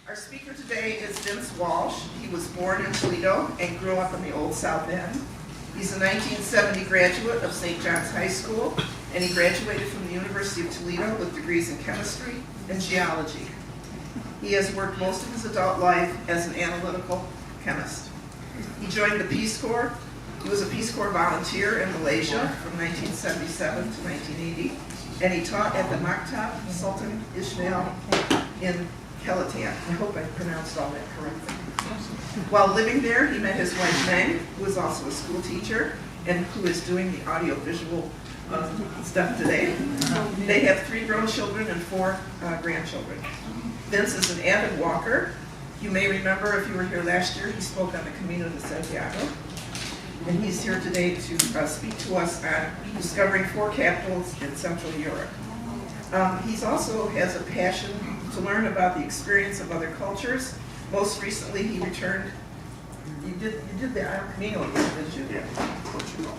Our speaker today is Vince Walsh. He was born in Toledo and grew up in the Old South End. He's a 1970 graduate of St. John's High School, and he graduated from the University of Toledo with degrees in chemistry and geology. He has worked most of his adult life as an analytical chemist. He joined the Peace Corps. He was a Peace Corps volunteer in Malaysia from 1977 to 1980, and he taught at the Maktab Sultan Ismail in Kelantan. I hope I pronounced all that correctly. While living there, he met his wife Meng, who is also a school teacher and who is doing the audio-visual stuff today. They have 3 grown children and 4 grandchildren. Vince is an avid walker. You may remember if you were here last year, he spoke on the Camino de Santiago. And he's here today to speak to us on discovering 4 capitals in Central Europe. He also has a passion to learn about the experience of other cultures. Most recently, he returned. You did the Camino again, didn't you? Yeah, Portugal.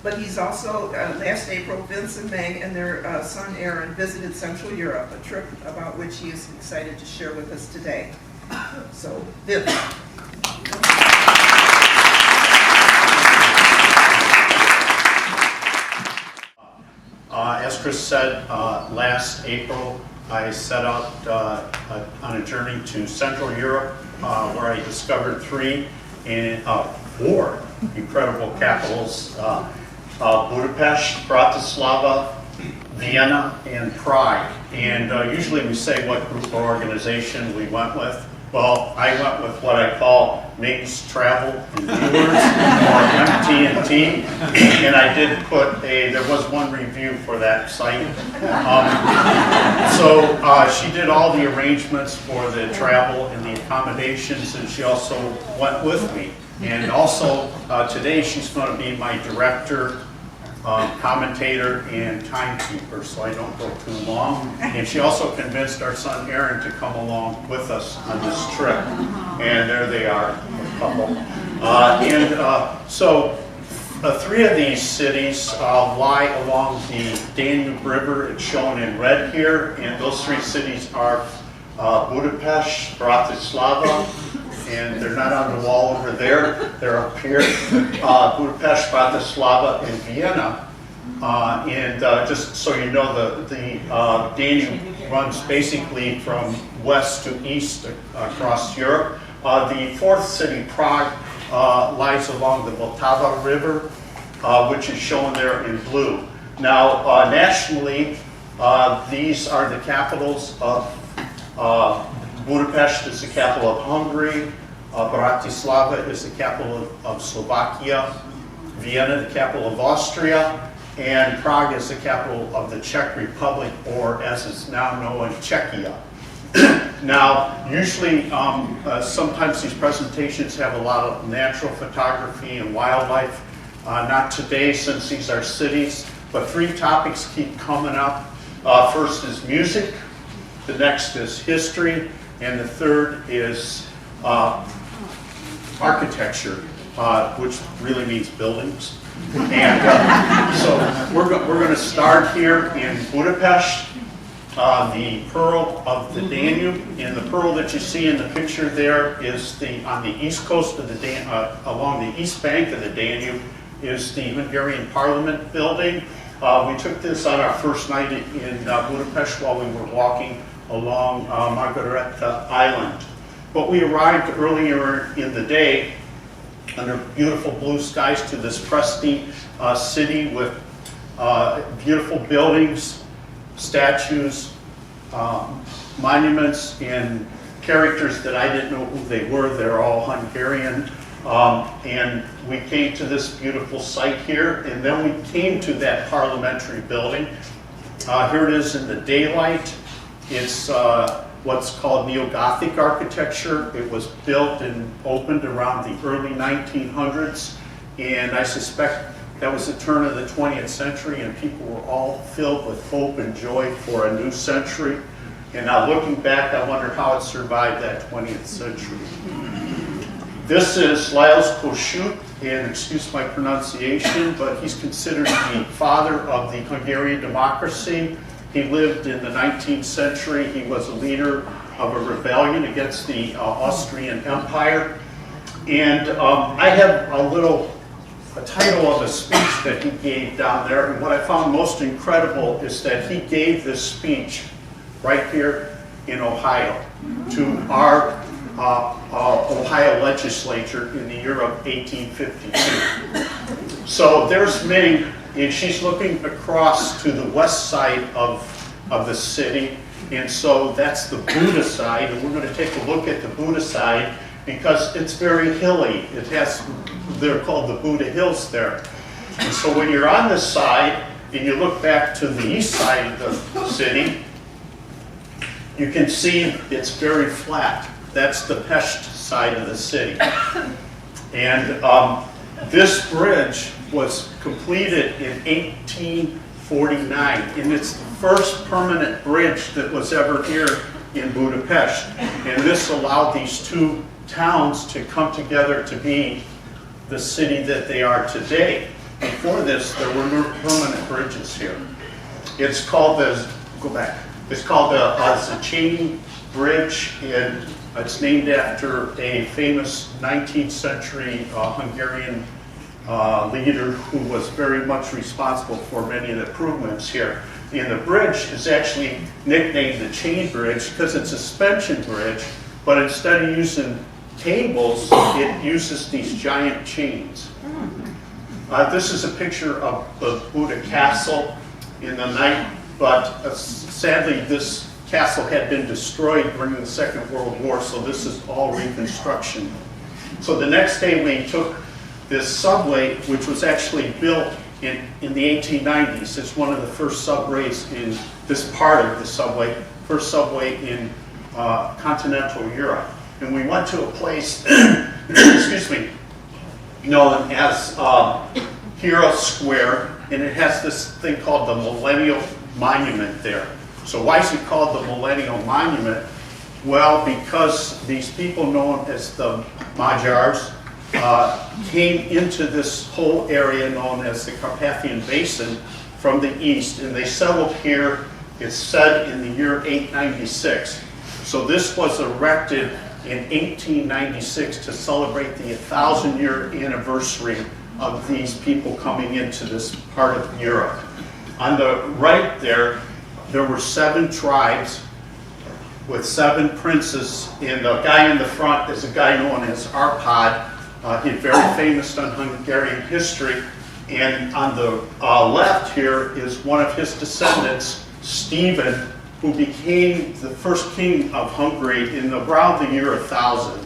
But he's also, last April, Vince and Meng and their son Aaron visited Central Europe, a trip about which he is excited to share with us today. So, Vince. As Chris said, last April I set out on a journey to Central Europe where I discovered 4 incredible capitals, Budapest, Bratislava, Vienna, and Prague. And usually we say what group or organization we went with. Well, I went with what I call Mates Travel and Viewers, or MT&T, and I did put there was one review for that site. So she did all the arrangements for the travel and the accommodations, and she also went with me. And also today she's going to be my director, commentator, and timekeeper, so I don't go too long. And she also convinced our son Aaron to come along with us on this trip. And there they are, a couple. So 3 of these cities lie along the Danube River. It's shown in red here, and those 3 cities are Budapest, Bratislava, and they're not on the wall over there, they're up here, Budapest, Bratislava, and Vienna. Just so you know, the Danube runs basically from west to east across Europe. The 4th city, Prague, lies along the Vltava River, which is shown there in blue. Now, nationally, these are the capitals of Budapest is the capital of Hungary, Bratislava is the capital of Slovakia, Vienna the capital of Austria, and Prague is the capital of the Czech Republic, or as it's now known, Czechia. Now, usually, sometimes these presentations have a lot of natural photography and wildlife. Not today, since these are cities, but 3 topics keep coming up. First is music, the next is history, and the third is architecture, which really means buildings. And so we're going to start here in Budapest, the Pearl of the Danube. And the pearl that you see in the picture there is on the east coast of the along the east bank of the Danube is the Hungarian Parliament building. We took this on our first night in Budapest while we were walking along Margareta Island. But we arrived earlier in the day under beautiful blue skies to this pristine city with beautiful buildings, statues, monuments, and characters that I didn't know who they were. They're all Hungarian. And we came to this beautiful site here, and then we came to that parliamentary building. Here it is in the daylight. It's what's called Neo-Gothic architecture. It was built and opened around the early 1900s, and I suspect that was the turn of the 20th century, and people were all filled with hope and joy for a new century. And now looking back, I wonder how it survived that 20th century. This is Lajos Kossuth, and excuse my pronunciation, but he's considered the father of the Hungarian democracy. He lived in the 19th century. He was a leader of a rebellion against the Austrian Empire. And I have a title of a speech that he gave down there. And what I found most incredible is that he gave this speech right here in Ohio to our Ohio legislature in the year of 1852. So there's Ming, and she's looking across to the west side of the city. And so that's the Buda side, and we're going to take a look at the Buda side because it's very hilly. They're called the Buda Hills there. And so when you're on this side and you look back to the east side of the city, you can see it's very flat. That's the Pest side of the city. And this bridge was completed in 1849, and it's the first permanent bridge that was ever here in Budapest. And this allowed these two towns to come together to be the city that they are today. Before this, there were no permanent bridges here. It's called the Zacchini Bridge, and it's named after a famous 19th century Hungarian leader who was very much responsible for many of the improvements here. And the bridge is actually nicknamed the Chain Bridge because it's a suspension bridge, but instead of using cables, it uses these giant chains. This is a picture of the Buda Castle in the night, but sadly this castle had been destroyed during the Second World War, so this is all reconstruction. So the next day we took this subway, which was actually built in the 1890s. It's one of the first subways in this part of the subway, first subway in continental Europe. And we went to a place, excuse me, known as Hero Square, and it has this thing called the Millennial Monument there. So why is it called the Millennial Monument? Well, because these people known as the Magyars came into this whole area known as the Carpathian Basin from the east, and they settled here, it's said, in the year 896. So this was erected in 1896 to celebrate the 1,000-year anniversary of these people coming into this part of Europe. On the right there were 7 tribes with 7 princes, and the guy in the front is a guy known as Arpad. He's very famous on Hungarian history, and on the left here is one of his descendants, Stephen, who became the first king of Hungary in around the year 1000.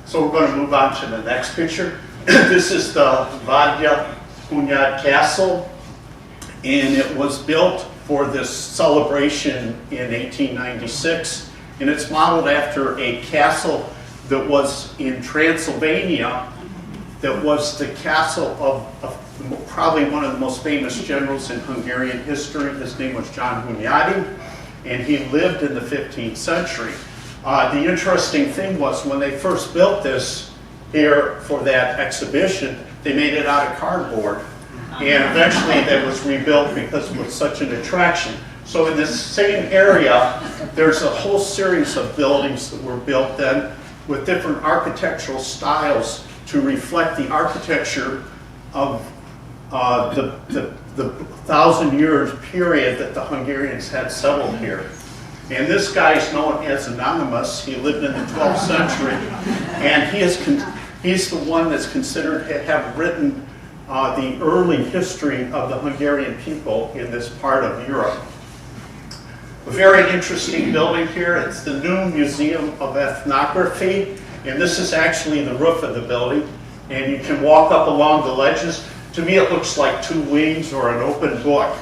So we're going to move on to the next picture. This is the Vadja Hunyad Castle, and it was built for this celebration in 1896, and it's modeled after a castle that was in Transylvania, that was the castle of probably one of the most famous generals in Hungarian history. His name was John Hunyadi, and he lived in the 15th century. The interesting thing was when they first built this here for that exhibition, they made it out of cardboard. And eventually that was rebuilt because it was such an attraction. So in this same area, there's a whole series of buildings that were built then with different architectural styles to reflect the architecture of the 1,000 years period that the Hungarians had settled here. And this guy is known as Anonymous. He lived in the 12th century, and he's the one that's considered to have written the early history of the Hungarian people in this part of Europe. A very interesting building here. It's the new Museum of Ethnography, and this is actually the roof of the building. And you can walk up along the ledges. To me, it looks like 2 wings or an open book.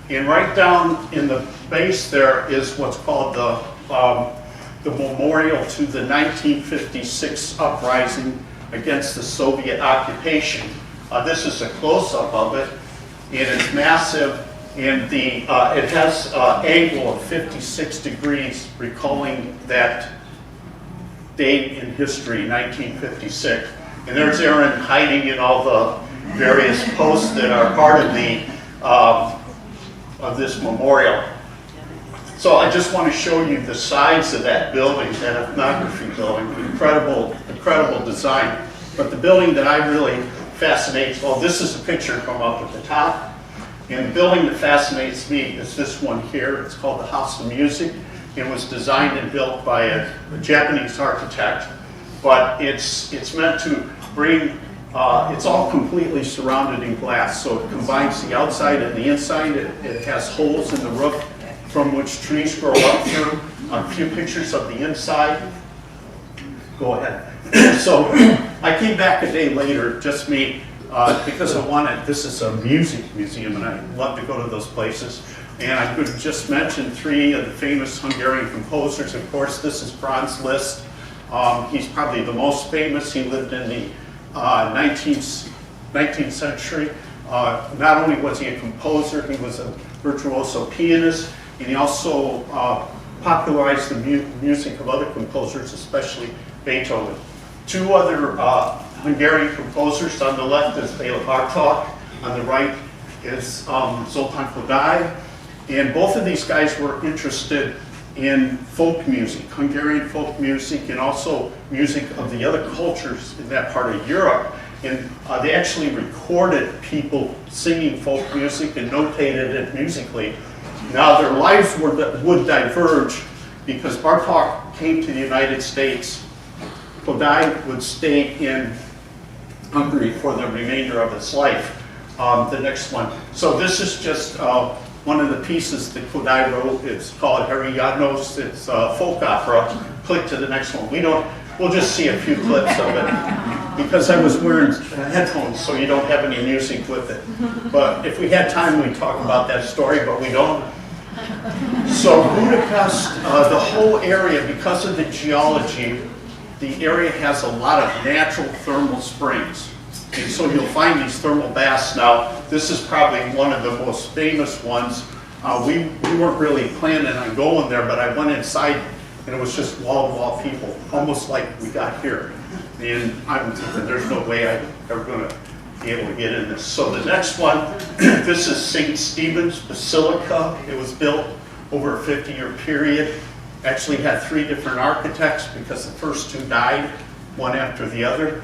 And right down in the base there is what's called the memorial to the 1956 uprising against the Soviet occupation. This is a close-up of it, and it's massive, and it has an angle of 56 degrees, recalling that date in history, 1956. And there's Aaron hiding in all the various posts that are part of the of this memorial. So I just want to show you the size of that building, that ethnography building. Incredible, incredible design. But the building that I really fascinates, well, this is a picture from up at the top. And the building that fascinates me is this one here. It's called the House of Music. It was designed and built by a Japanese architect. But it's meant to bring, it's all completely surrounded in glass. So it combines the outside and the inside. It has holes in the roof from which trees grow up through. A few pictures of the inside. Go ahead. So I came back a day later, just me, because I wanted, this is a music museum and I love to go to those places. And I could just mention 3 of the famous Hungarian composers. Of course, this is Franz Liszt. He's probably the most famous. He lived in the 19th century. Not only was he a composer, he was a virtuoso pianist, and he also popularized the music of other composers, especially Beethoven. 2 other Hungarian composers. On the left is Béla Bartók. On the right is Zoltán Kodály. And both of these guys were interested in folk music, Hungarian folk music, and also music of the other cultures in that part of Europe. And they actually recorded people singing folk music and notated it musically. Now their lives would diverge because Bartók came to the United States. Kodály would stay in Hungary for the remainder of his life. The next one. So this is just one of the pieces that Kodály wrote. It's called Harry János. It's a folk opera. Click to the next one. We'll just see a few clips of it because I was wearing headphones, so you don't have any music with it. But if we had time, we'd talk about that story, but we don't. So Budapest, the whole area, because of the geology, the area has a lot of natural thermal springs. And so you'll find these thermal baths. Now, this is probably one of the most famous ones. We weren't really planning on going there, but I went inside and it was just wall-to-wall people, almost like we got here. And I'm thinking there's no way I'm ever going to be able to get in this. So the next one, this is St. Stephen's Basilica. It was built over a 50-year period. Actually had 3 different architects because the first 2 died, one after the other.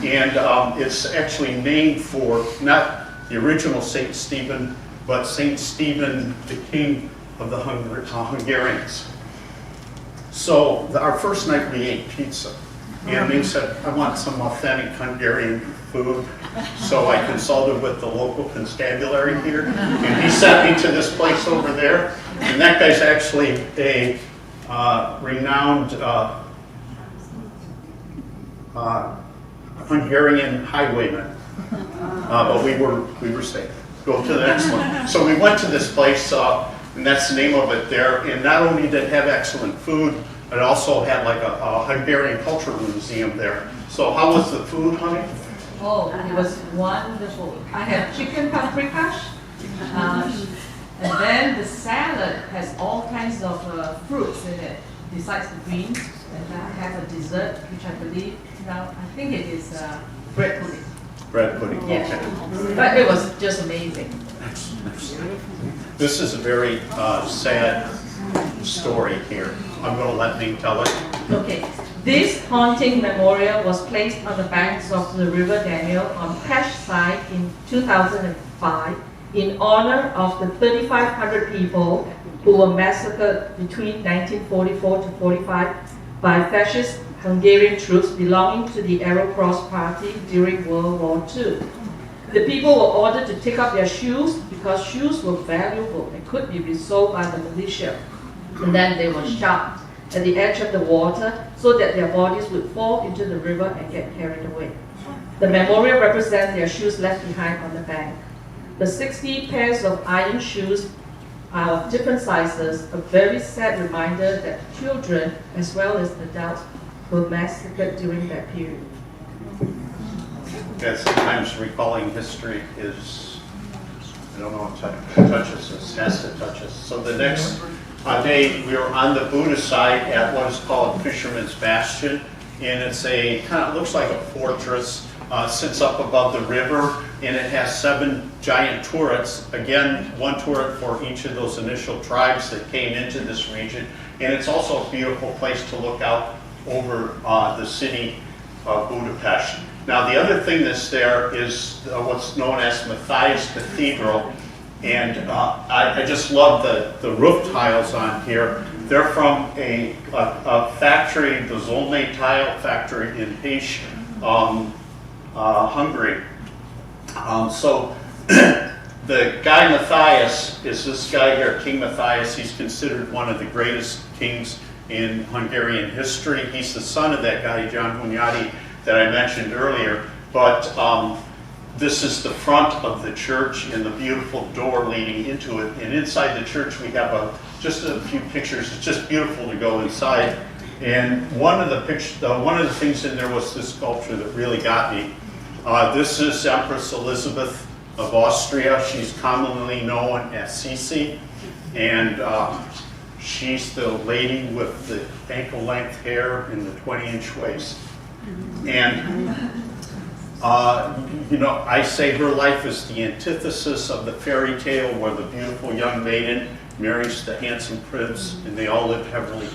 And it's actually named for not the original St. Stephen, but St. Stephen, the king of the Hungarians. So our first night we ate pizza. And Ming said, I want some authentic Hungarian food. So I consulted with the local constabulary here. And he sent me to this place over there. And that guy's actually a renowned Hungarian highwayman. But we were safe. Go to the next one. So we went to this place, and that's the name of it there. And not only did it have excellent food, it also had like a Hungarian cultural museum there. So how was the food, honey? Oh, it was wonderful. I had chicken paprikash, and then the salad has all kinds of fruits in it, besides the greens. And I have a dessert, which I believe, now I think it is bread pudding. Bread pudding, Yeah. okay. But it was just amazing. This is a very sad story here. I'm going to let Ning tell it. Okay, this haunting memorial was placed on the banks of the River Danube on Pesh side in 2005 in honor of the 3,500 people who were massacred between 1944 to 45 by fascist Hungarian troops belonging to the Arrow Cross Party during World War II. The people were ordered to take up their shoes because shoes were valuable and could be resold by the militia. And then they were shot at the edge of the water so that their bodies would fall into the river and get carried away. The memorial represents their shoes left behind on the bank. The 60 pairs of iron shoes are of different sizes, a very sad reminder that children as well as adults were massacred during that period. Yeah, sometimes recalling history is, I don't know, touches us, has to touch us. So the next day we were on the Buddha side at what is called Fisherman's Bastion, and it's a kind of looks like a fortress. sits up above the river, and it has 7 giant turrets. Again, 1 turret for each of those initial tribes that came into this region. And it's also a beautiful place to look out over the city of Budapest. Now, the other thing that's there is what's known as Matthias Cathedral. And I just love the roof tiles on here. They're from a factory, the Zolnay tile factory in Pécs, Hungary. So the guy Matthias is this guy here, King Matthias. He's considered one of the greatest kings in Hungarian history. He's the son of that guy, John Hunyadi, that I mentioned earlier. But this is the front of the church and the beautiful door leading into it. And inside the church we have just a few pictures. It's just beautiful to go inside. And one of the things in there was this sculpture that really got me. This is Empress Elizabeth of Austria. She's commonly known as Sisi. And she's the lady with the ankle-length hair and the 20-inch waist. And I say her life is the antithesis of the fairy tale where the beautiful young maiden marries the handsome prince and they all live happily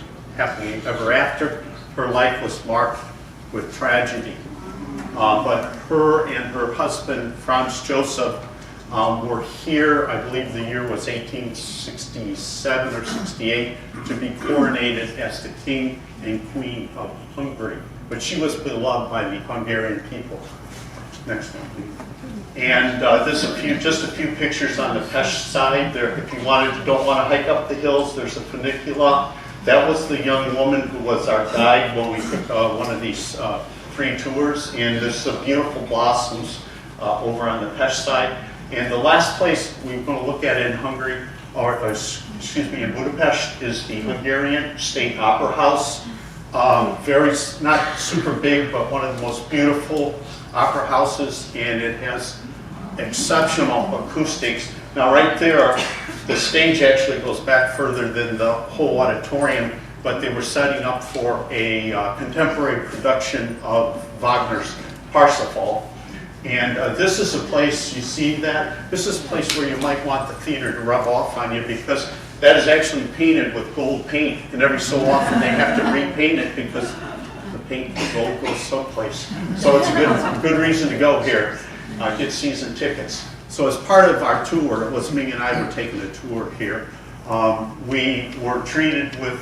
ever after. Her life was marked with tragedy. But her and her husband, Franz Joseph, were here, I believe the year was 1867 or 68, to be coronated as the king and queen of Hungary. But she was beloved by the Hungarian people. Next one, please. And just a few pictures on the Pest side. There, if you don't want to hike up the hills, there's a funicula. That was the young woman who was our guide when we took one of these free tours. And there's some beautiful blossoms over on the Pest side. And the last place we're going to look at in Hungary, in Budapest, is the Hungarian State Opera House. Not super big, but one of the most beautiful opera houses, and it has exceptional acoustics. Now right there, the stage actually goes back further than the whole auditorium, but they were setting up for a contemporary production of Wagner's Parsifal. And this is a place, you see that? This is a place where you might want the theater to rub off on you, because that is actually painted with gold paint, and every so often they have to repaint it because the paint, the gold goes someplace. So it's a good reason to go here, get season tickets. So as part of our tour, it was Ming and I were taking a tour here. We were treated with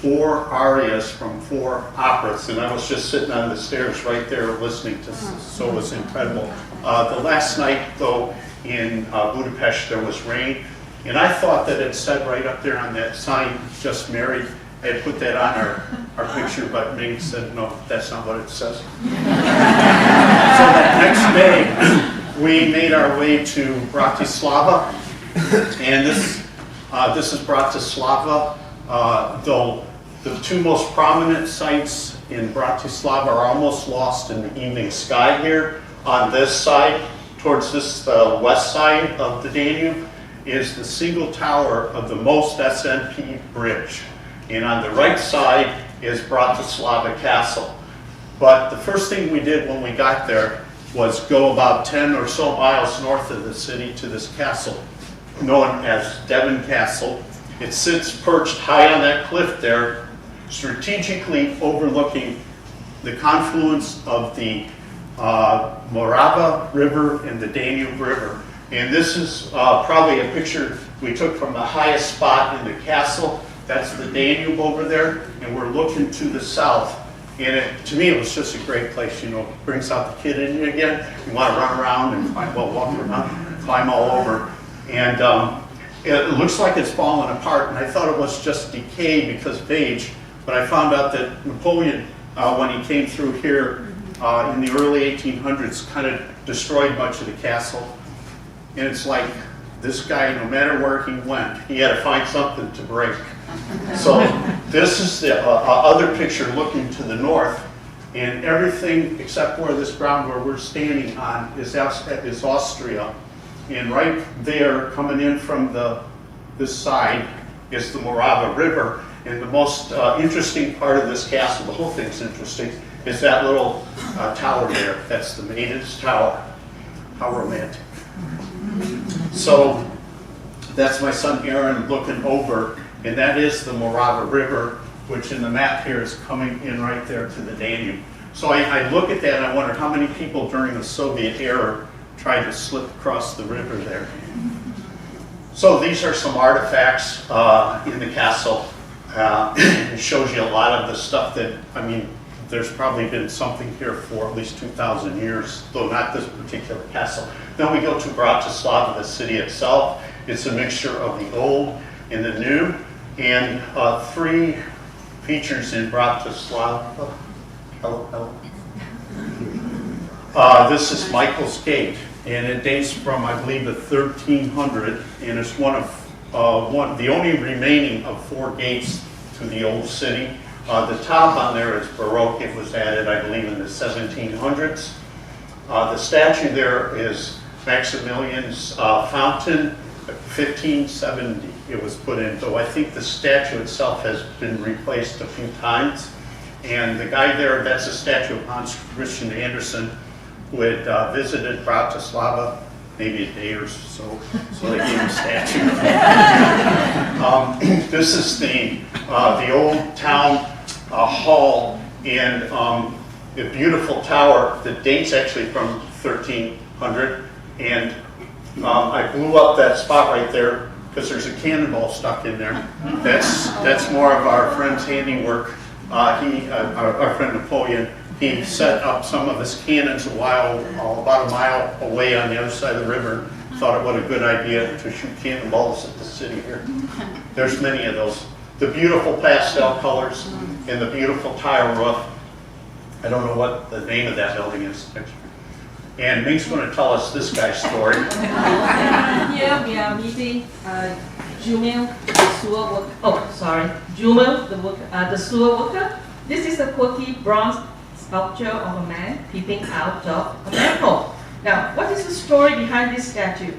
4 arias from 4 operas, and I was just sitting on the stairs right there listening to, so it was incredible. The last night, though, in Budapest, there was rain, and I thought that it said right up there on that sign, "Just Married." I had put that on our picture, but Ming said, no, that's not what it says. So that next day, we made our way to Bratislava, and this is Bratislava. Though the 2 most prominent sites in Bratislava are almost lost in the evening sky here. On this side, towards this west side of the Danube, is the single tower of the most SNP bridge. And on the right side is Bratislava Castle. But the first thing we did when we got there was go about 10 or so miles north of the city to this castle, known as Devon Castle. It sits perched high on that cliff there, strategically overlooking the confluence of the Morava River and the Danube River. And this is probably a picture we took from the highest spot in the castle. That's the Danube over there, and we're looking to the south. And to me, it was just a great place, brings out the kid in you again. You want to run around and walk around, climb all over. And it looks like it's fallen apart, and I thought it was just decay because of age, but I found out that Napoleon, when he came through here in the early 1800s, kind of destroyed much of the castle. And it's like, this guy, no matter where he went, he had to find something to break. So this is the other picture looking to the north, and everything except where this ground where we're standing on is Austria. And right there, coming in from this side, is the Morava River. And the most interesting part of this castle, the whole thing's interesting, is that little tower there. That's the Maiden's Tower. How romantic. So that's my son Aaron looking over, and that is the Morava River, which in the map here is coming in right there to the Danube. So I look at that and I wonder how many people during the Soviet era tried to slip across the river there. So these are some artifacts in the castle. It shows you a lot of the stuff that, I mean, there's probably been something here for at least 2,000 years, though not this particular castle. Then we go to Bratislava, the city itself. It's a mixture of the old and the new, and 3 features in Bratislava. Hello. This is Michael's Gate, and it dates from, I believe, the 1300, and it's one of the only remaining of 4 gates to the old city. The top on there is Baroque. It was added, I believe, in the 1700s. The statue there is Maximilian's fountain, 1570 it was put in, though I think the statue itself has been replaced a few times. And the guy there, that's a statue of Hans Christian Andersen, who had visited Bratislava maybe a day or so they gave him a statue. This is the old town hall, and the beautiful tower that dates actually from 1300, and I blew up that spot right there because there's a cannonball stuck in there. That's more of our friend's handiwork. Our friend Napoleon, he set up some of his cannons about a mile away on the other side of the river. Thought it was a good idea to shoot cannonballs at the city here. There's many of those. The beautiful pastel colors and the beautiful tile roof. I don't know what the name of that building is. And Ming's going to tell us this guy's story. Here we are meeting Jumil, the sewer worker. Oh, sorry, Jumil, the sewer worker. This is a quirky bronze sculpture of a man peeping out of a manhole. Now, what is the story behind this statue?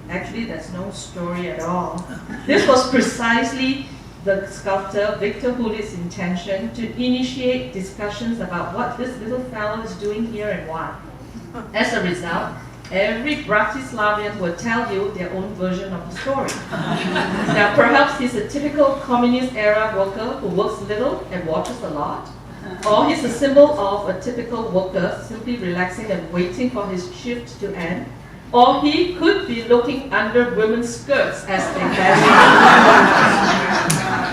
Actually, there's no story at all. This was precisely the sculptor Victor Hulit's intention to initiate discussions about what this little fellow is doing here and why. As a result, every Bratislavian will tell you their own version of the story. Now, perhaps he's a typical communist-era worker who works little and watches a lot, or he's a symbol of a typical worker simply relaxing and waiting for his shift to end, or he could be looking under women's skirts as they carry.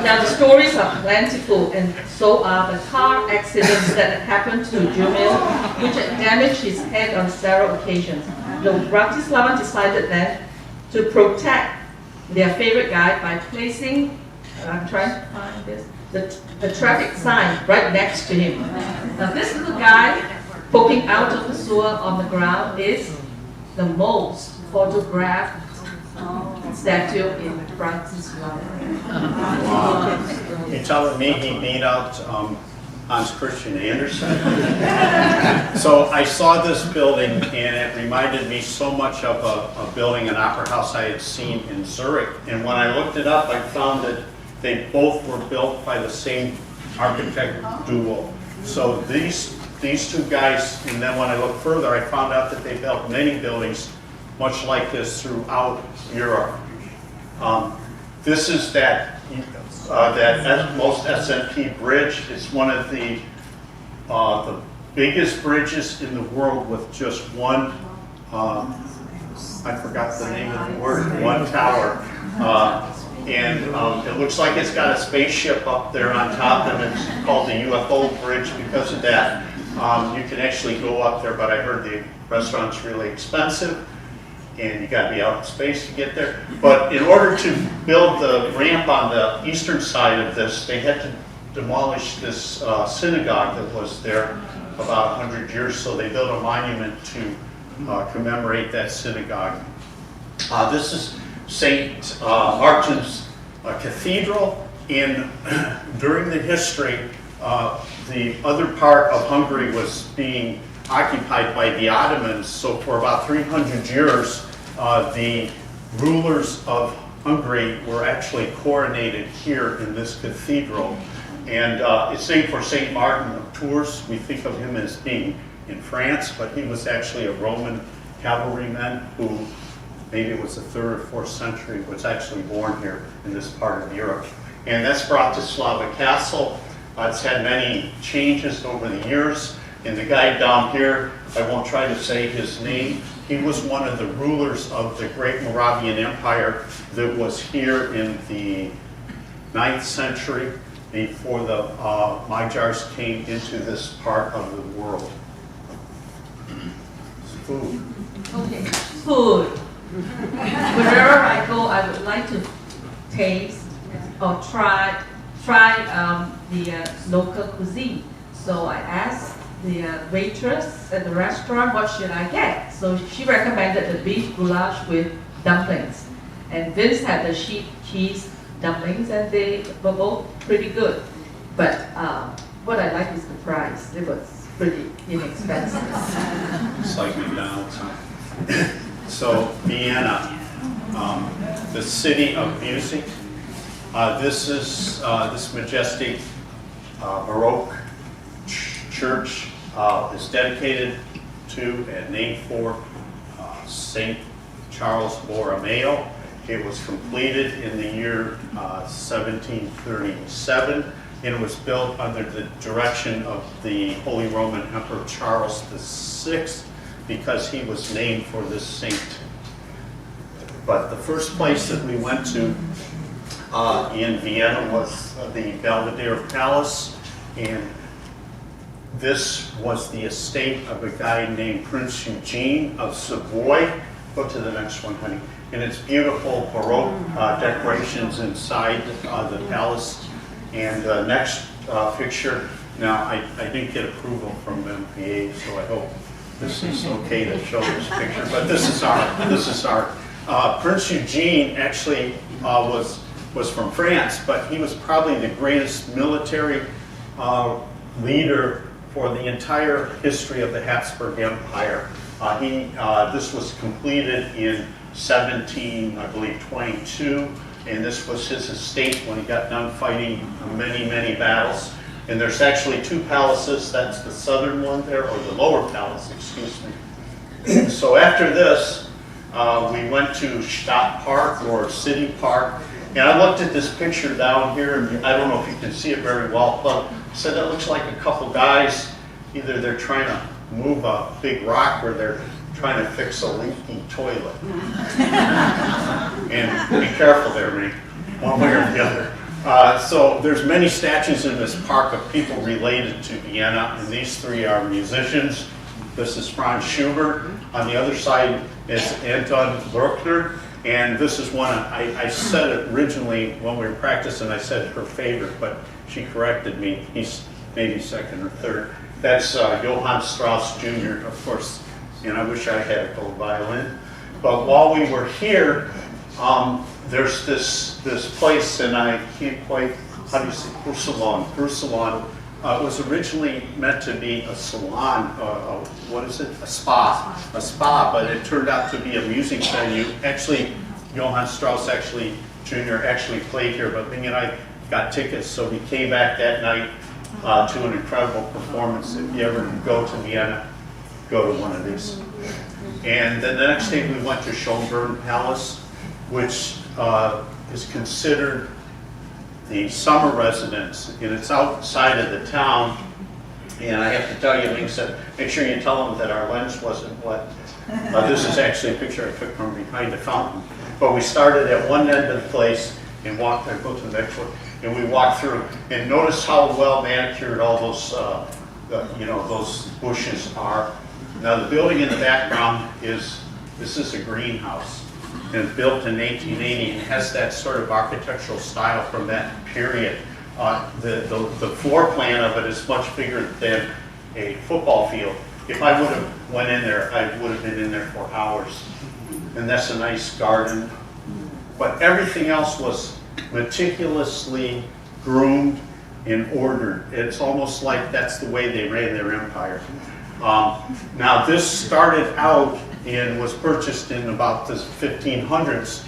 Now, the stories are plentiful, and so are the car accidents that happened to Jumil, which had damaged his head on several occasions. The Bratislava decided then to protect their favorite guy by placing, I'm trying to find this, the traffic sign right next to him. Now, this little guy poking out of the sewer on the ground is the most photographed statue in Bratislava. Wow. You're telling me he beat out Hans Christian Andersen? So I saw this building and it reminded me so much of a building, an opera house I had seen in Zurich. And when I looked it up, I found that they both were built by the same architect duo. So these 2 guys, and then when I looked further, I found out that they built many buildings much like this throughout Europe. This is that most S&P bridge. It's one of the biggest bridges in the world with just one, I forgot the name of the word, one tower. And it looks like it's got a spaceship up there on top, and it's called the UFO bridge because of that. You can actually go up there, but I heard the restaurant's really expensive, and you got to be out in space to get there. But in order to build the ramp on the eastern side of this, they had to demolish this synagogue that was there about 100 years, so they built a monument to commemorate that synagogue. This is St. Martin's Cathedral, and during the history, the other part of Hungary was being occupied by the Ottomans, so for about 300 years, the rulers of Hungary were actually coronated here in this cathedral. And it's named for St. Martin of Tours. We think of him as being in France, but he was actually a Roman cavalryman who, maybe it was the 3rd or 4th century, was actually born here in this part of Europe. And that's Bratislava Castle. It's had many changes over the years. And the guy down here, I won't try to say his name, he was one of the rulers of the Great Moravian Empire that was here in the 9th century before the Magyars came into this part of the world. Food. Okay, food. Wherever I go, I would like to taste or try the local cuisine. So I asked the waitress at the restaurant, what should I get? So she recommended the beef goulash with dumplings. And Vince had the sheep cheese dumplings, and they were both pretty good. But what I like is the price. It was pretty inexpensive. It's like McDonald's. So Vienna, the city of music. This is this majestic Baroque church is dedicated to and named for Saint Charles Borromeo. It was completed in the year 1737, and it was built under the direction of the Holy Roman Emperor Charles VI because he was named for this saint. But the first place that we went to in Vienna was the Belvedere Palace, and this was the estate of a guy named Prince Eugene of Savoy. Go to the next one, honey. And it's beautiful Baroque decorations inside the palace. And the next picture, now I didn't get approval from MPA, so I hope this is okay to show this picture. But this is our Prince Eugene actually was from France, but he was probably the greatest military leader for the entire history of the Habsburg Empire. This was completed in 1722, and this was his estate when he got done fighting many, many battles. And there's actually 2 palaces. That's the southern one there, or the lower palace, excuse me. So after this, we went to Stadt Park, or City Park, and I looked at this picture down here, and I don't know if you can see it very well, but I said that looks like a couple guys, either they're trying to move a big rock or they're trying to fix a leaky toilet. And be careful there, mate, one way or the other. So there's many statues in this park of people related to Vienna, and these 3 are musicians. This is Franz Schubert. On the other side is Anton Bruckner. And this is one, I said it originally when we were practicing, I said her favorite, but she corrected me. He's maybe 2nd or 3rd. That's Johann Strauss Jr., of course, and I wish I had a gold violin. But while we were here, there's this place, and I can't quite, how do you say, Brusalon. It was originally meant to be a salon, what is it, a spa, but it turned out to be a music venue. Actually, Johann Strauss Jr. actually played here, but Ming and I got tickets, so we came back that night to an incredible performance. If you ever go to Vienna, go to one of these. And then the next day we went to Schönbrunn Palace, which is considered the summer residence, and it's outside of the town. And I have to tell you, Ming said, make sure you tell them that our lens wasn't wet. This is actually a picture I took from behind the fountain. But we started at one end of the place and walked there, go to the next one, and we walked through. And notice how well manicured all those, those bushes are. Now the building in the background this is a greenhouse. And it's built in 1880 and has that sort of architectural style from that period. The floor plan of it is much bigger than a football field. If I would have went in there, I would have been in there for hours. And that's a nice garden. But everything else was meticulously groomed and ordered. It's almost like that's the way they ran their empire. Now this started out and was purchased in about the 1500s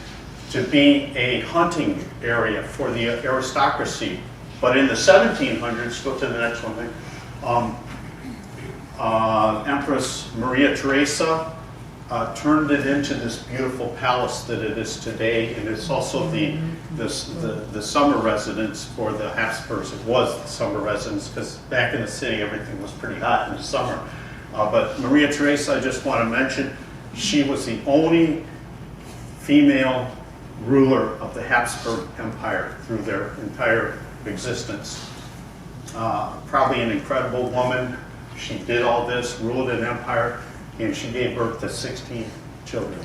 to be a hunting area for the aristocracy But in the 1700s, go to the next one, Empress Maria Theresa turned it into this beautiful palace that it is today, and it's also the summer residence for the Habsburgs. It was the summer residence because back in the city everything was pretty hot in the summer. But Maria Theresa, I just want to mention, she was the only female ruler of the Habsburg Empire through their entire existence. Probably an incredible woman. She did all this, ruled an empire, and she gave birth to 16 children.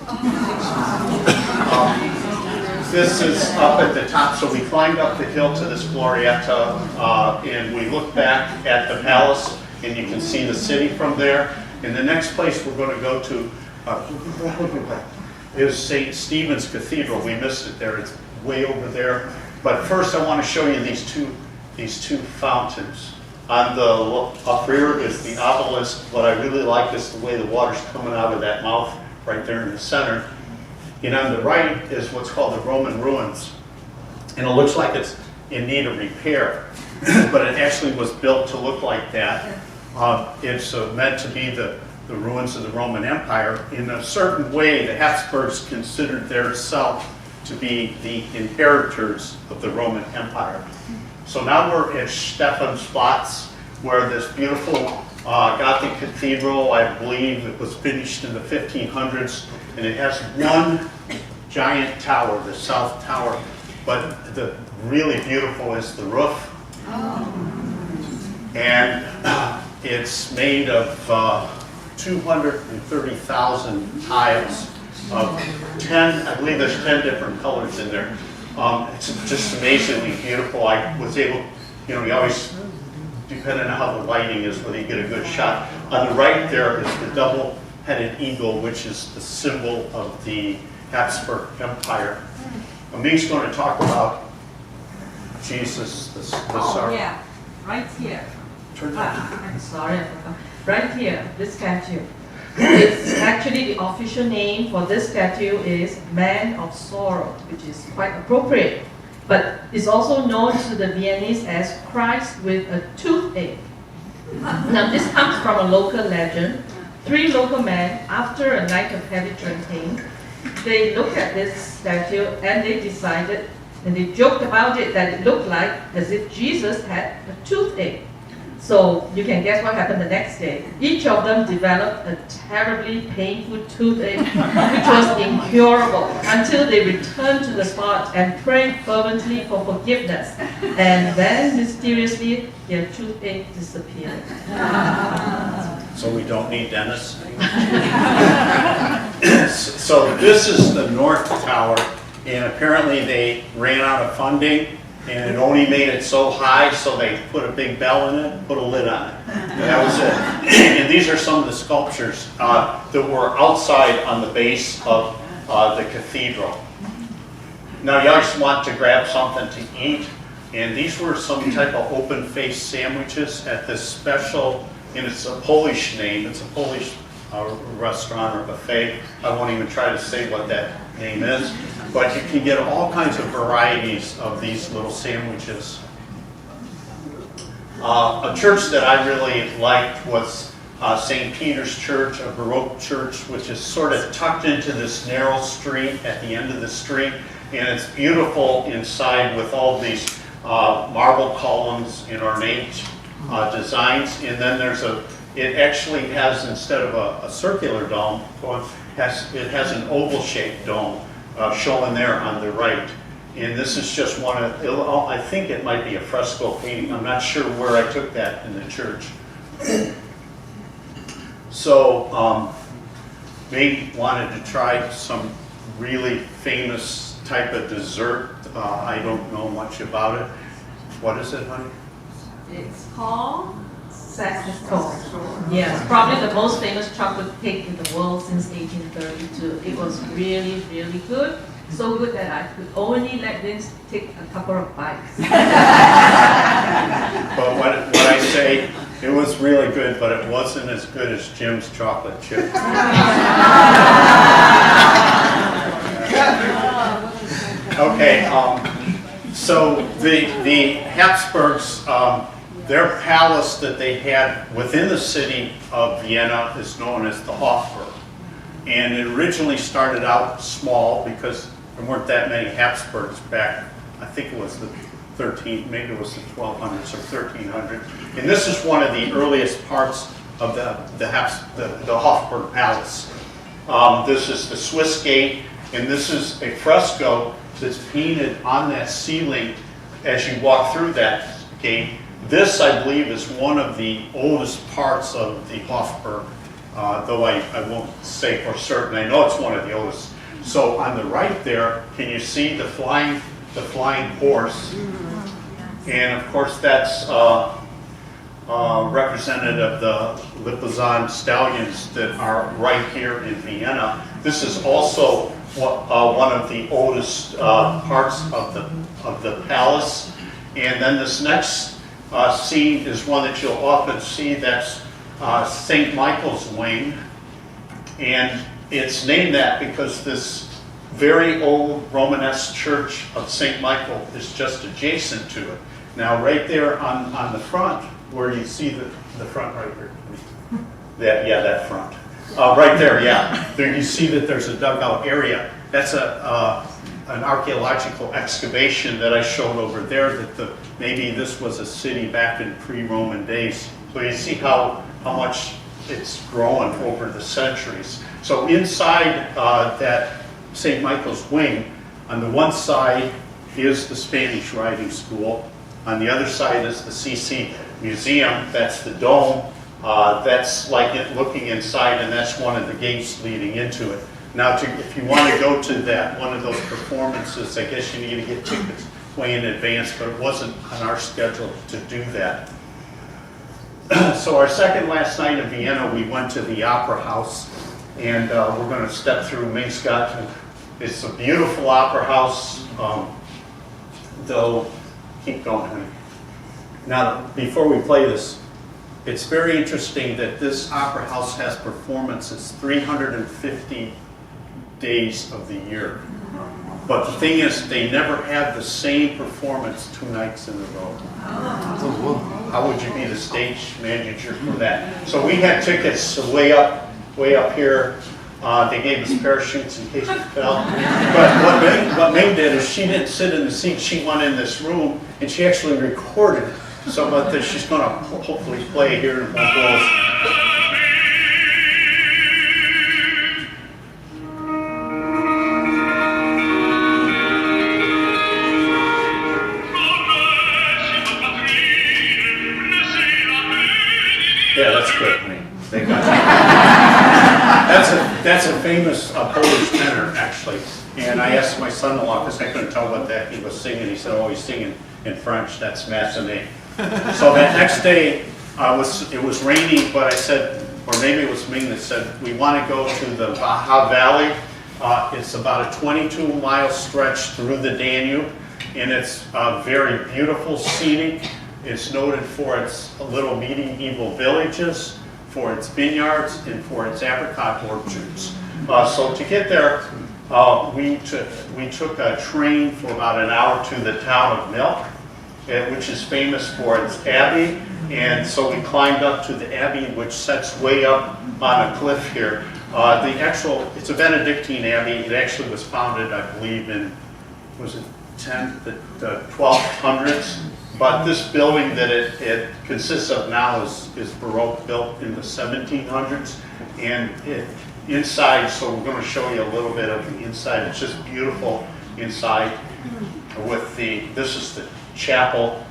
This is up at the top, so we climbed up the hill to this glorietta, and we looked back at the palace, and you can see the city from there. And the next place we're going to go to is St. Stephen's Cathedral. We missed it there. It's way over there. But first I want to show you these two fountains. On the up here is the obelisk. What I really like is the way the water's coming out of that mouth right there in the center. And on the right is what's called the Roman ruins. And it looks like it's in need of repair, but it actually was built to look like that. It's meant to be the ruins of the Roman Empire. In a certain way, the Habsburgs considered themselves to be the inheritors of the Roman Empire. So now we're at Stephansplatz, where this beautiful Gothic cathedral, I believe it was finished in the 1500s, and it has one giant tower, the South Tower, but the really beautiful is the roof. And it's made of 230,000 tiles of 10, I believe there's 10 different colors in there. It's just amazingly beautiful. I was able, you always, depending on how the lighting is, whether you get a good shot. On the right there is the double-headed eagle, which is the symbol of the Habsburg Empire. Amig's going to talk about Jesus, the Tsar. Yeah, right here. Turn that. I'm sorry, I forgot. Right here, this statue. It's actually the official name for this statue is Man of Sorrow, which is quite appropriate. But it's also known to the Viennese as Christ with a toothache. Now this comes from a local legend. 3 local men, after a night of heavy drinking, they looked at this statue and they decided, and they joked about it, that it looked like as if Jesus had a toothache. So you can guess what happened the next day. Each of them developed a terribly painful toothache, which was incurable, until they returned to the spot and prayed fervently for forgiveness. And then mysteriously, their toothache disappeared. So we don't need dentists. So this is the North Tower, and apparently they ran out of funding. And it only made it so high, so they put a big bell in it, put a lid on it. And that was it. And these are some of the sculptures that were outside on the base of the cathedral. Now you always want to grab something to eat, and these were some type of open-faced sandwiches at this special, and it's a Polish name, it's a Polish restaurant or buffet. I won't even try to say what that name is. But you can get all kinds of varieties of these little sandwiches. A church that I really liked was St. Peter's Church, a Baroque church, which is sort of tucked into this narrow street at the end of the street. And it's beautiful inside with all these marble columns and ornate designs. And then it actually has, instead of a circular dome, it has an oval-shaped dome. Shown there on the right. And this is just one of, I think it might be a fresco painting. I'm not sure where I took that in the church. So they wanted to try some really famous type of dessert. I don't know much about it. What is it, honey? It's called Saxon. Yes, probably the most famous chocolate cake in the world since 1832. It was really, really good. So good that I could only let Vince take a couple of bites. But what I say, it was really good, but it wasn't as good as Jim's chocolate chip. Okay, So the Habsburgs, their palace that they had within the city of Vienna is known as the Hofburg. And it originally started out small because there weren't that many Habsburgs back, I think it was the 13th, maybe it was the 1200s or 1300. And this is one of the earliest parts of the Hofburg Palace. This is the Swiss gate, and this is a fresco that's painted on that ceiling as you walk through that gate. This, I believe, is one of the oldest parts of the Hofburg, though I won't say for certain. I know it's one of the oldest. So on the right there, can you see the flying horse? And of course, that's representative of the Lipizan stallions that are right here in Vienna. This is also one of the oldest parts of the palace. And then this next scene is one that you'll often see. That's St. Michael's Wing. And it's named that because this very old Romanesque church of St. Michael is just adjacent to it. Now, right there on the front, where you see the front right here. That front. Right there, yeah. There you see that there's a dugout area. That's an archaeological excavation that I showed over there, that maybe this was a city back in pre-Roman days. So you see how much it's grown over the centuries. So inside that St. Michael's Wing, on the one side is the Spanish Riding School. On the other side is the CC Museum. That's the dome. That's like it looking inside, and that's one of the gates leading into it. Now, if you want to go to one of those performances, I guess you need to get tickets way in advance, but it wasn't on our schedule to do that. So our second last night in Vienna, we went to the Opera House, and we're going to step through Mainsgate. It's a beautiful opera house, though. Keep going, honey. Now, before we play this, it's very interesting that this opera house has performances 350 days of the year. But the thing is, they never have the same performance 2 nights in a row. How would you be the stage manager for that? So we had tickets way up here. They gave us parachutes in case we fell. But what May did is she didn't sit in the seat. She went in this room and she actually recorded some of that she's going to hopefully play here in Mongols. Yeah, that's good, honey. They got it. That's a famous Polish tenor, actually. And I asked my son-in-law, because I couldn't tell what that he was singing. He said, oh, he's singing in French. That's Massenet. So that next day, it was raining, but I said, or maybe it was Ming that said, we want to go to the Baja Valley. It's about a 22-mile stretch through the Danube, and it's very beautiful scenic. It's noted for its little medieval villages, for its vineyards, and for its apricot orchards. So to get there, we took a train for about an hour to the town of Milk, which is famous for its abbey. And so we climbed up to the abbey, which sits way up on a cliff here. It's a Benedictine abbey. It actually was founded, I believe, in, was it the 1200s? But this building that it consists of now is Baroque, built in the 1700s. And inside, so we're going to show you a little bit of the inside. It's just beautiful inside. This is the chapel,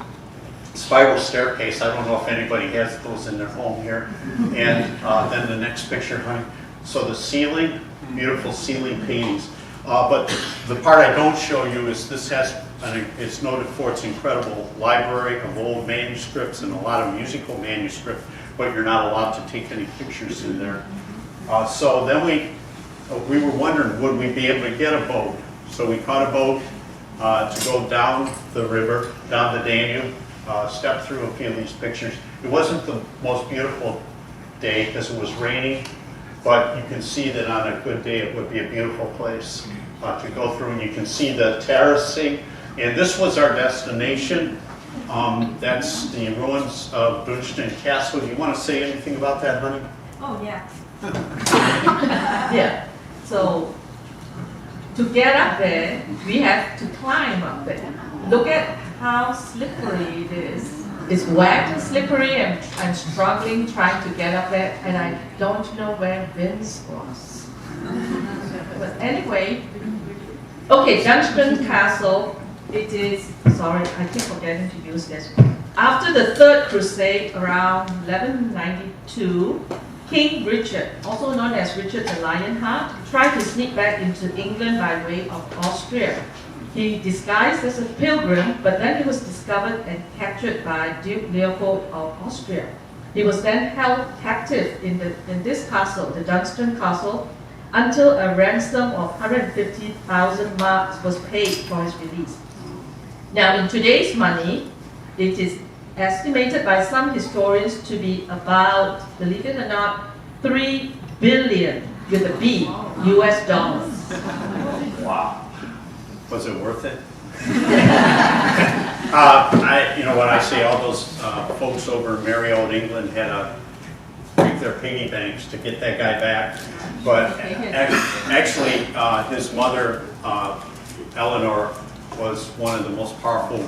spiral staircase. I don't know if anybody has those in their home here. And then the next picture, honey. So the ceiling, beautiful ceiling paintings. But the part I don't show you is this it's noted for its incredible library of old manuscripts and a lot of musical manuscripts, but you're not allowed to take any pictures in there. So then we were wondering, would we be able to get a boat? So we caught a boat to go down the river, down the Danube, step through a few of these pictures. It wasn't the most beautiful day because it was raining, but you can see that on a good day it would be a beautiful place to go through, and you can see the terracing And this was our destination. That's the ruins of Budapest Castle. Do you want to say anything about that, honey? Oh, yeah. Yeah. So, to get up there, we have to climb up there. Look at how slippery it is. It's wet and slippery, and I'm struggling trying to get up there, and I don't know where Vince was. But anyway, okay, Dunstan Castle. It is, sorry, I keep forgetting to use this. After the Third Crusade around 1192, King Richard, also known as Richard the Lionheart, tried to sneak back into England by way of Austria. He disguised as a pilgrim, but then he was discovered and captured by Duke Leopold of Austria. He was then held captive in this castle, the Dunstan Castle, until a ransom of 150,000 marks was paid for his release. Now, in today's money, it is estimated by some historians to be about, believe it or not, 3 billion, with a B, US dollars. Wow. Was it worth it? You know what I say, all those folks over in merry old England had to break their piggy banks to get that guy back. But actually, his mother, Eleanor, was one of the most powerful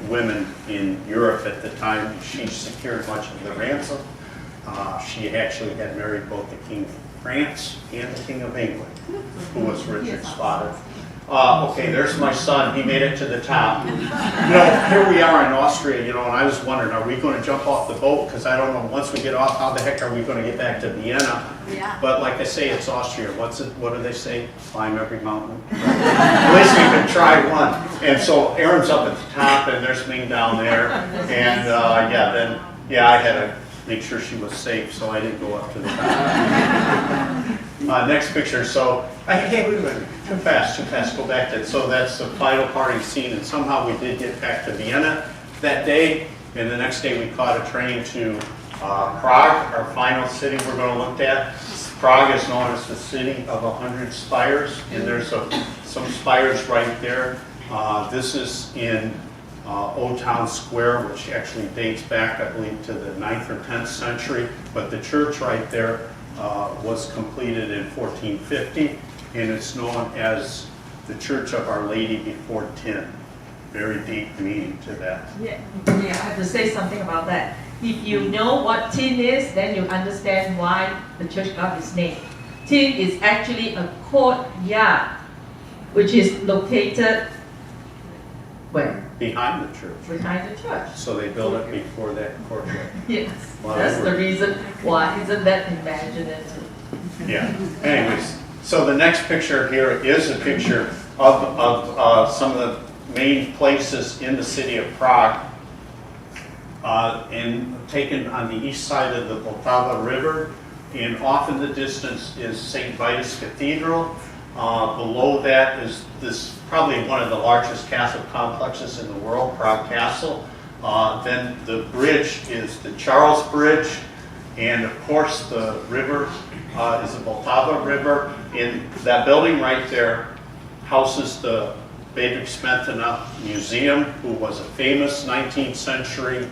women in Europe at the time. She secured much of the ransom. She actually had married both the King of France and the King of England, who was Richard's father. Okay, there's my son. He made it to the top. You know, here we are in Austria, you know, and I was wondering, are we going to jump off the boat? Because I don't know, once we get off, how the heck are we going to get back to Vienna? Yeah. But like I say, it's Austria. What do they say? Climb every mountain. At least we can try one. And so Aaron's up at the top, and there's Ming down there. And I had to make sure she was safe, so I didn't go up to the top. Next picture. So, hey, wait a minute. Too fast. Go back to it. So that's the final parting scene, and somehow we did get back to Vienna that day. And the next day we caught a train to Prague, our final city we're going to look at. Prague is known as the city of 100 spires, and there's some spires right there. This is in Old Town Square, which actually dates back, I believe, to the 9th or 10th century. But the church right there was completed in 1450, and it's known as the Church of Our Lady Before Tin. Very deep meaning to that. Yeah, I have to say something about that. If you know what tin is, then you understand why the church got its name. Tin is actually a courtyard, which is located where? Behind the church. Behind the church. So they built it before that courtyard. Yes, Wow, that's that the works. reason why. Isn't that imaginative? Yeah. Anyways, so the next picture here is a picture of some of the main places in the city of Prague, and taken on the east side of the Vltava River. And off in the distance is St. Vitus Cathedral. Below that is this probably one of the largest castle complexes in the world, Prague Castle. Then the bridge is the Charles Bridge, and of course the river is the Vltava River. And that building right there houses the Bedřich Smetana Museum, who was a famous 19th century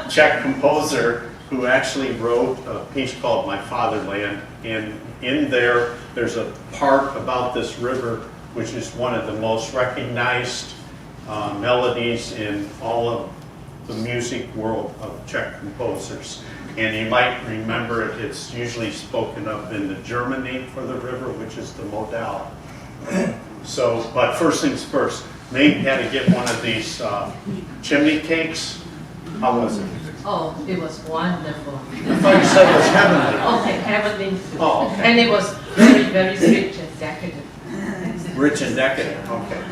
Czech composer who actually wrote a piece called My Fatherland. And in there's a part about this river which is one of the most recognized melodies in all of the music world of Czech composers. And you might remember it's usually spoken of in the German name for the river, which is the Modal. So, but first things first, Meg had to get one of these chimney cakes. How was it? Oh, it was wonderful. I thought you said it was heavenly. Okay, heavenly. Oh, okay. And it was very, very rich and decadent. Rich and decadent, okay.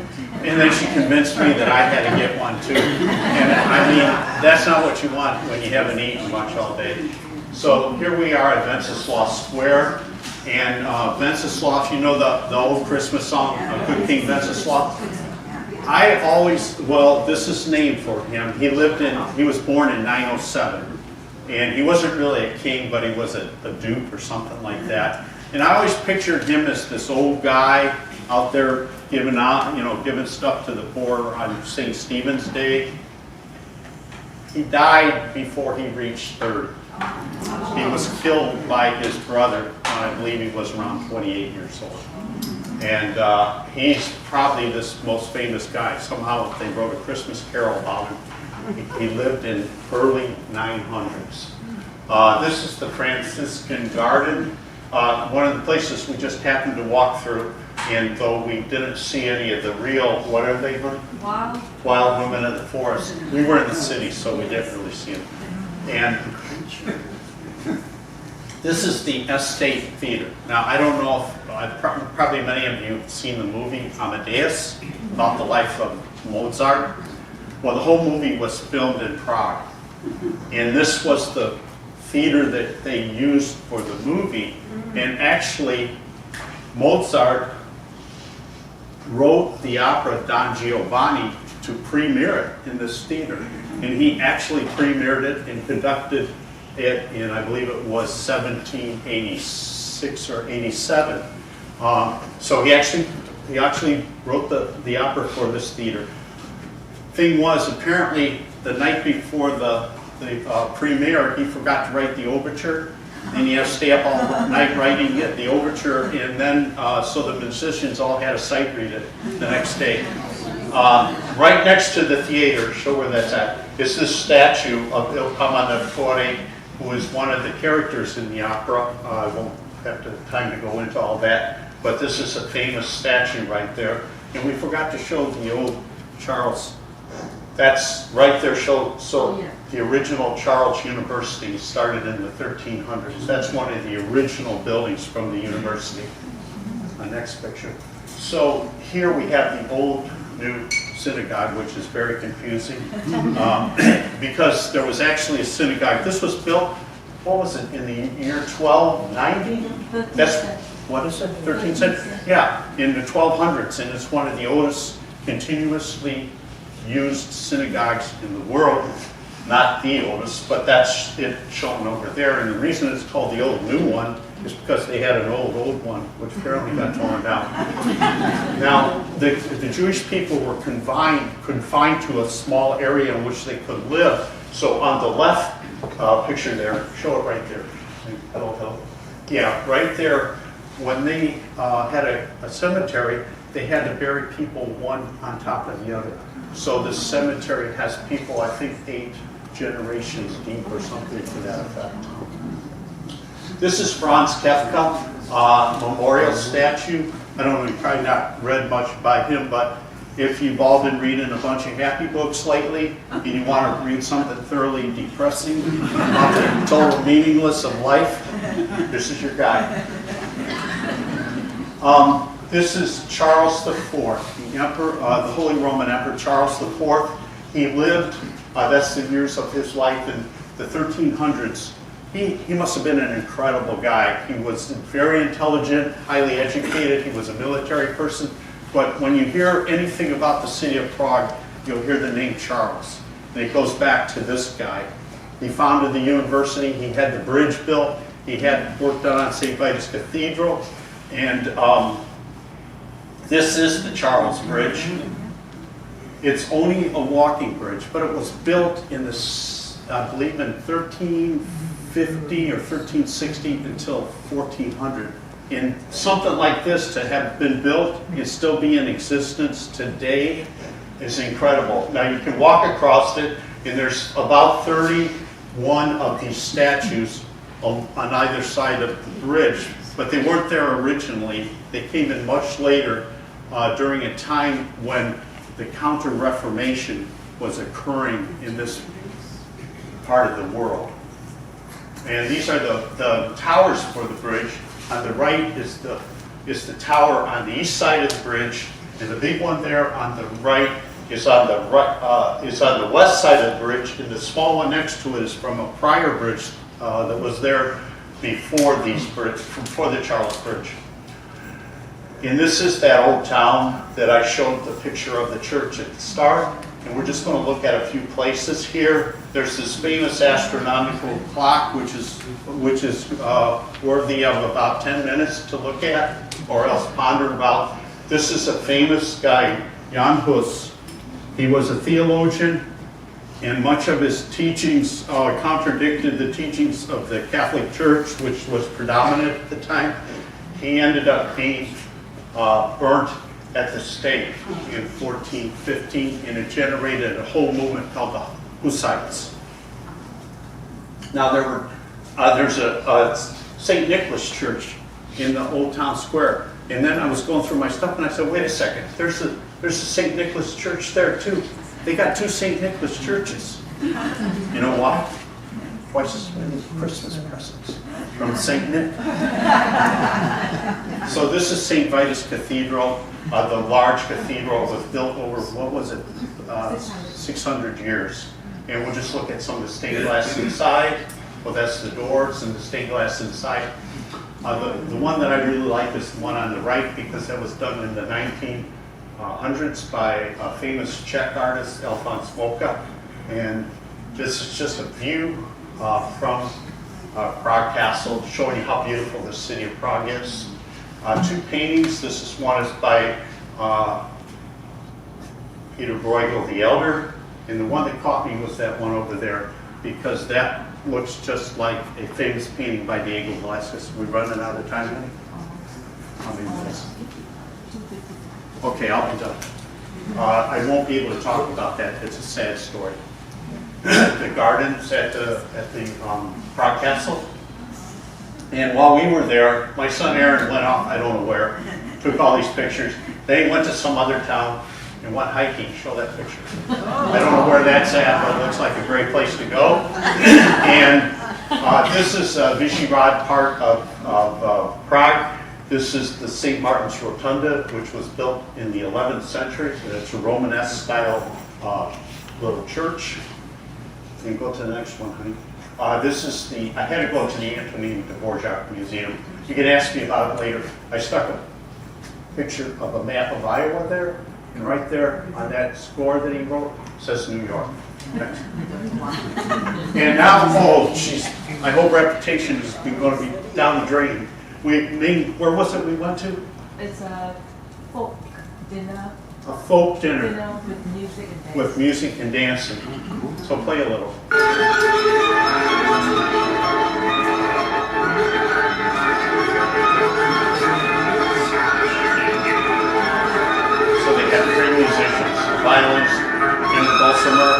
And then she convinced me that I had to get one too. And I mean, that's not what you want when you haven't eaten much all day. So here we are at Wenceslaus Square. And Wenceslaus, you know the old Christmas song, Good King Wenceslaus? I always, well, this is named for him. He was born in 907. And he wasn't really a king, but he was a duke or something like that. And I always pictured him as this old guy out there giving out, giving stuff to the poor on St. Stephen's Day. He died before he reached 30. He was killed by his brother, I believe he was around 28 years old. And he's probably this most famous guy. Somehow they wrote a Christmas carol about him. He lived in early 900s. This is the Franciscan Garden. One of the places we just happened to walk through, and though we didn't see any of the real, what are they? Wild women of the forest. We were in the city, so we didn't really see them. And this is the Estate Theater. Now, I don't know if, probably many of you have seen the movie Amadeus, about the life of Mozart. Well, the whole movie was filmed in Prague. And this was the theater that they used for the movie. And actually, Mozart wrote the opera Don Giovanni to premiere it in this theater. And he actually premiered it and conducted it in, I believe it was 1786 or 87. So he actually wrote the opera for this theater. Thing was, apparently, the night before the premiere, he forgot to write the overture, and he had to stay up all night writing the overture, and then so the musicians all had to sight read it the next day. Right next to the theater, show where that's at, is this statue of Il Commendatore, who is one of the characters in the opera. I won't have time to go into all that, but this is a famous statue right there. And we forgot to show the old Charles. That's right there. The original Charles University started in the 1300s. That's one of the original buildings from the university. The next picture. So here we have the old new synagogue, which is very confusing because there was actually a synagogue. This was built, what was it, in the year 1290? That's, what is it, 13th century? Yeah, in the 1200s, and it's one of the oldest continuously used synagogues in the world. Not the oldest, but that's it shown over there. And the reason it's called the old new one is because they had an old one, which apparently got torn down. Now, the Jewish people were confined to a small area in which they could live. So on the left picture there, show it right there. Hello. Yeah, right there. When they had a cemetery, they had to bury people one on top of the other. So the cemetery has people, I think, 8 generations deep or something to that effect. This is Franz Kafka memorial statue. I don't know, you've probably not read much by him, but if you've all been reading a bunch of happy books lately and you want to read something thoroughly depressing about the total meaningless of life, this is your guy. This is Charles IV, the Emperor, the Holy Roman Emperor Charles IV. He lived, that's the years of his life in the 1300s. He must have been an incredible guy. He was very intelligent, highly educated. He was a military person. But when you hear anything about the city of Prague, you'll hear the name Charles. And it goes back to this guy. He founded the university. He had the bridge built. He had work done on St. Vitus Cathedral. And this is the Charles Bridge. It's only a walking bridge, but it was built in this, I believe, in 1350 or 1360 until 1400. And something like this to have been built and still be in existence today is incredible. Now you can walk across it, and there's about 31 of these statues on either side of the bridge, but they weren't there originally. They came in much later during a time when the Counter-Reformation was occurring in this part of the world. And these are the towers for the bridge. On the right is the tower on the east side of the bridge, and the big one there on the right is on the west side of the bridge, and the small one next to it is from a prior bridge that was there before the Charles Bridge. And this is that old town that I showed the picture of the church at the start. And we're just going to look at a few places here. There's this famous astronomical clock, which is worthy of about 10 minutes to look at, or else ponder about. This is a famous guy, Jan Hus. He was a theologian, and much of his teachings contradicted the teachings of the Catholic Church, which was predominant at the time. He ended up being burnt at the stake in 1415, and it generated a whole movement called the Hussites. Now there's a St. Nicholas Church in the Old Town Square, and then I was going through my stuff and I said, wait a second, there's a St. Nicholas Church there too. They got 2 St. Nicholas churches. You know why? Twice as many Christmas presents from St. Nick. So this is St. Vitus Cathedral. The large cathedral was built over, 600 years. And we'll just look at some of the stained glass inside. Well, that's the doors and the stained glass inside. The one that I really like is the one on the right, because that was done in the 1900s by a famous Czech artist, Alphonse Moka. And this is just a view from Prague Castle, showing you how beautiful the city of Prague is. 2 paintings. This is one is by Peter Bruegel the Elder, and the one that caught me was that one over there, because that looks just like a famous painting by Diego Velázquez. We're running out of time, honey? How many minutes? Okay, I'll be done. I won't be able to talk about that. It's a sad story. The gardens at the Prague Castle. And while we were there, my son Aaron went off, I don't know where, took all these pictures. Then he went to some other town and went hiking. Show that picture. I don't know where that's at, but it looks like a great place to go. And this is Vyšehrad part of Prague. This is the St. Martin's Rotunda, which was built in the 11th century. It's a Romanesque style little church. You can go to the next one, honey. This is I had to go to the Antonin Dvorak Museum. You can ask me about it later. I stuck a picture of a map of Iowa there, and right there on that score that he wrote says New York. Next. And now, my whole reputation is going to be down the drain. Where was it we went to? It's a folk dinner. A folk dinner. With music and dance. With music and dancing. So play a little. So they had 3 musicians, the violins and the dulcimer.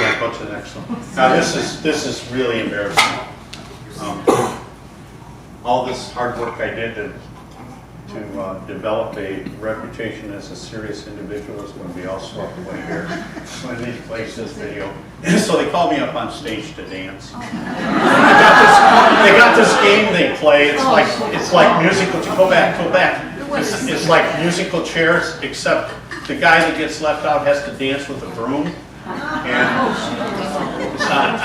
Yeah, go to the next one. Now this is really embarrassing. All this hard work I did to develop a reputation as a serious individual is going to be all swept away here when they play this video. So they called me up on stage to dance. They got this game they play. It's like musical. Go back. It's like musical chairs, except the guy that gets left out has to dance with a broom. And it's not.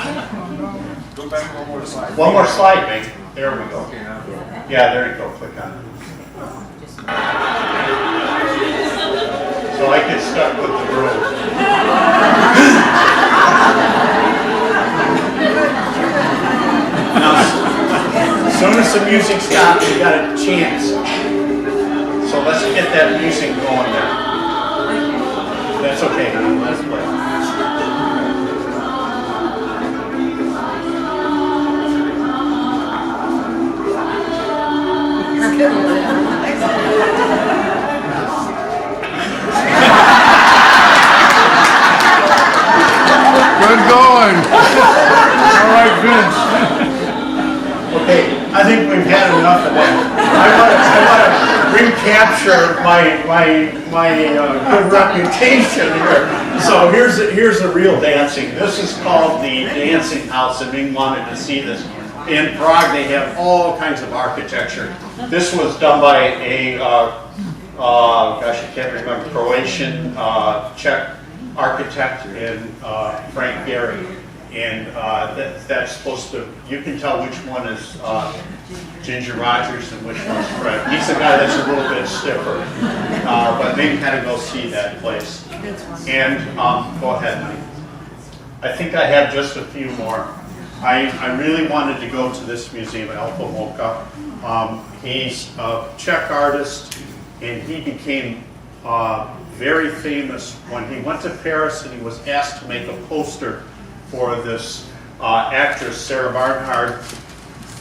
Go back one more slide. One more slide, mate. There we go. Yeah, there you go. Click on it. So I get stuck with the broom. Now, as soon as the music stops, you got a chance. So let's get that music going there. That's okay. Let's play. Good going. All right, Vince. Okay, I think we've had enough of that. I want to recapture my good reputation here. So here's the real dancing. This is called the Dancing House, and we wanted to see this. In Prague, they have all kinds of architecture. This was done by a gosh, I can't remember, Croatian, Czech architect in Frank Gehry. And that's supposed to, you can tell which one is Ginger Rogers and which one's Fred. He's the guy that's a little bit stiffer. But maybe kind of go see that place. And go ahead, honey. I think I have just a few more. I really wanted to go to this museum, Alfa Moka. He's a Czech artist, and he became very famous when he went to Paris and he was asked to make a poster for this actress, Sarah Bernhardt,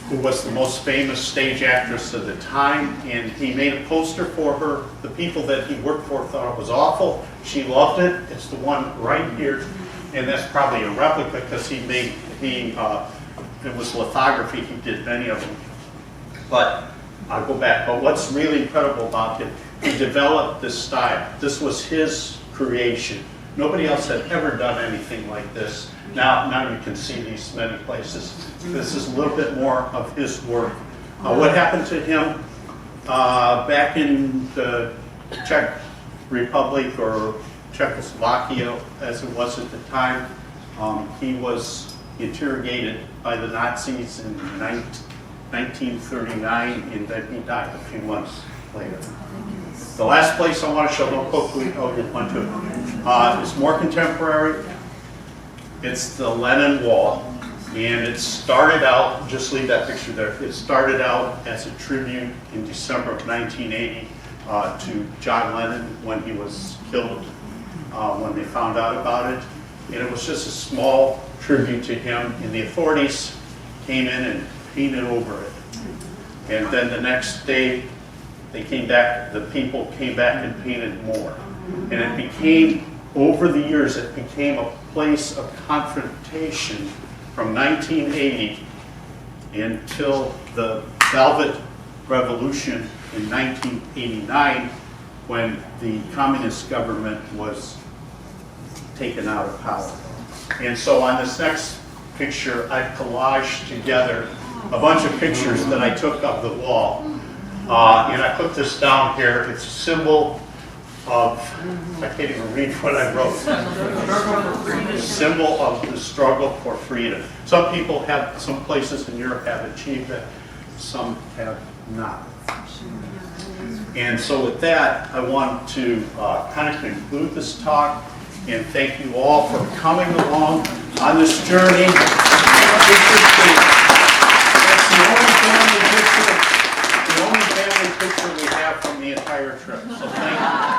who was the most famous stage actress of the time, and he made a poster for her. The people that he worked for thought it was awful. She loved it. It's the one right here, and that's probably a replica because it was lithography. He did many of them. But I'll go back. But what's really incredible about him, he developed this style. This was his creation. Nobody else had ever done anything like this. Now you can see these many places. This is a little bit more of his work. What happened to him back in the Czech Republic or Czechoslovakia, as it was at the time, he was interrogated by the Nazis in 1939, and then he died a few months later. The last place I want to show, don't quickly, you went to it, is more contemporary. It's the Lenin Wall, and it started out, just leave that picture there, it started out as a tribute in December of 1980 to John Lennon when he was killed, when they found out about it. And it was just a small tribute to him, and the authorities came in and painted over it. And then the next day, they came back, the people came back and painted more. And it became, over the years, it became a place of confrontation from 1980 until the Velvet Revolution in 1989, when the communist government was taken out of power. And so on this next picture, I collaged together a bunch of pictures that I took of the wall. And I put this down here. It's a symbol of, I can't even read what I wrote. A symbol of the struggle for freedom. Some people have, some places in Europe have achieved it, some have not. And so with that, I want to kind of conclude this talk and thank you all for coming along on this journey. That's the only family picture we have from the entire trip. So thank you.